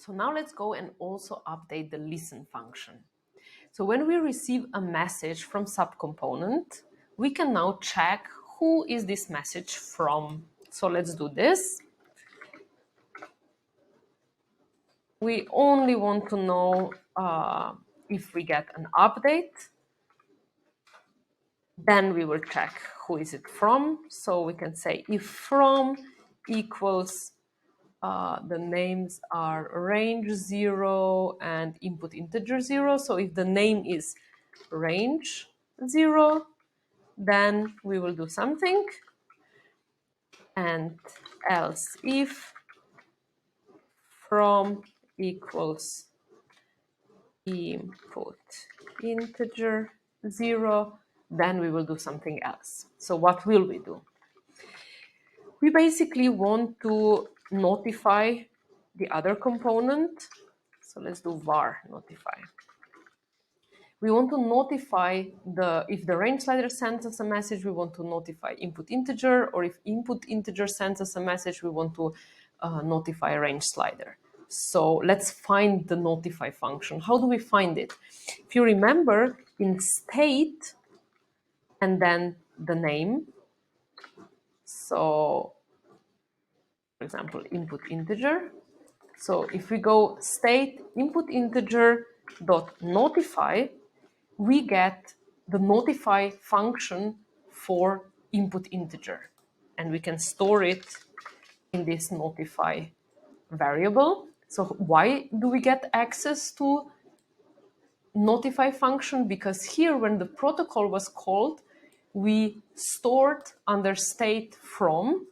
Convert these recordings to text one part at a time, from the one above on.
So now let's go and also update the listen function. So when we receive a message from subcomponent, we can now check who is this message from. So let's do this. We only want to know if we get an update. Then we will check who is it from. So we can say if from equals, the names are range 0 and input integer 0. So if the name is range 0, then we will do something. And else if from equals input integer 0, then we will do something else. So what will we do? We basically want to notify the other component. So let's do var notify. We want to notify if the range slider sends us a message, we want to notify input integer, or if input integer sends us a message, we want to notify range slider. So let's find the notify function. How do we find it? If you remember, in state and then the name, so for example, input integer. So if we go state input integer dot notify, we get the notify function for input integer, and we can store it in this notify variable. So why do we get access to notify function? Because here, when the protocol was called, we stored under state from,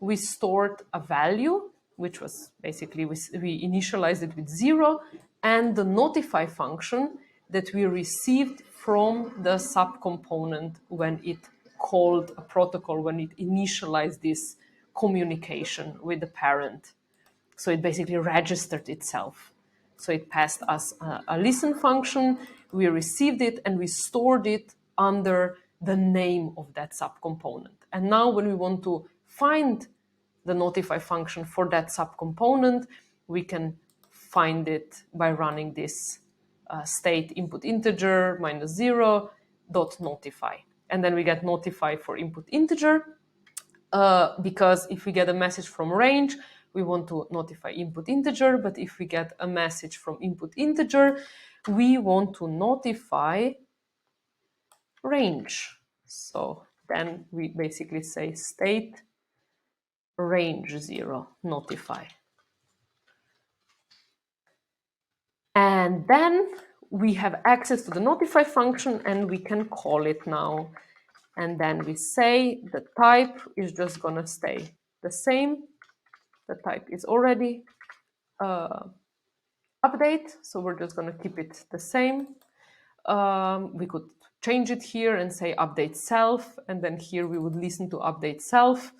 we stored a value, which was basically, we initialized it with 0, and the notify function that we received from the subcomponent when it called a protocol, when it initialized this communication with the parent. So it basically registered itself. So it passed us a listen function, we received it, and we stored it under the name of that subcomponent. And now when we want to find the notify function for that subcomponent, we can find it by running this state input integer -0 dot notify. And then we get notify for input integer, because if we get a message from range, we want to notify input integer, but if we get a message from input integer, we want to notify range. So then we basically say state range 0 notify. And then we have access to the notify function and we can call it now. And then we say the type is just gonna stay the same. The type is already update, so we're just gonna keep it the same. We could change it here and say update self, and then here we would listen to update self.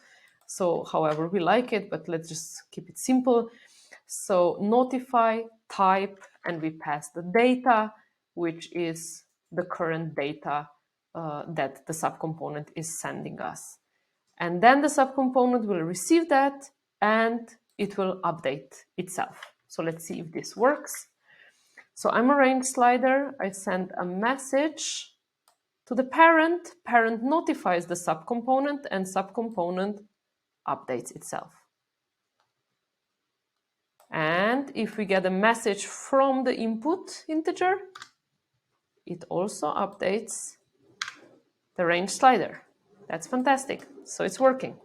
So however we like it, but let's just keep it simple. So notify type, and we pass the data, which is the current data that the subcomponent is sending us. And then the subcomponent will receive that and it will update itself. So let's see if this works. So I'm a range slider. I send a message to the parent. Parent notifies the subcomponent and subcomponent updates itself. And if we get a message from the input integer, it also updates the range slider. That's fantastic. So it's working.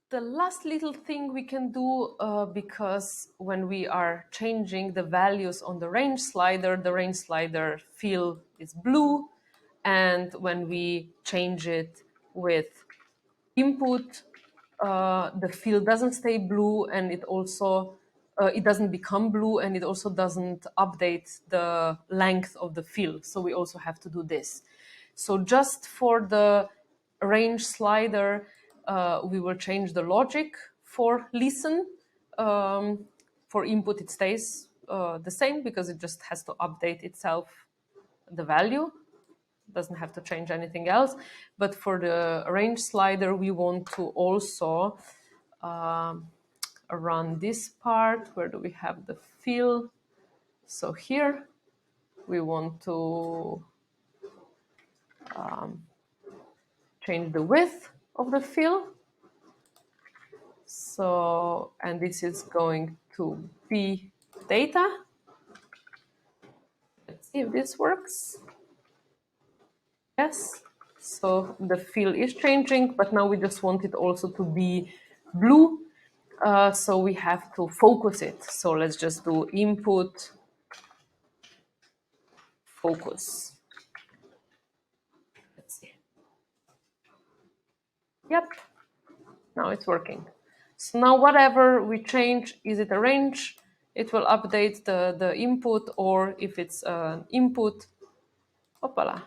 The last little thing we can do, because when we are changing the values on the range slider field is blue. And when we change it with input, the field doesn't stay blue, and it also it doesn't become blue, and it also doesn't update the length of the field. So we also have to do this. So just for the range slider, we will change the logic for listen. For input, it stays the same because it just has to update itself the value. Doesn't have to change anything else. But for the range slider, we want to also run this part. Where do we have the fill? So here we want to change the width of the fill. So, and this is going to be data. Let's see if this works. Yes. So the fill is changing, but now we just want it also to be blue. So we have to focus it. So let's just do input focus. Let's see. Yep. Now it's working. So now whatever we change, is it a range? It will update the input, or if it's an input, opala,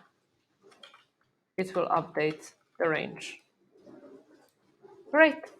it will update the range. Great.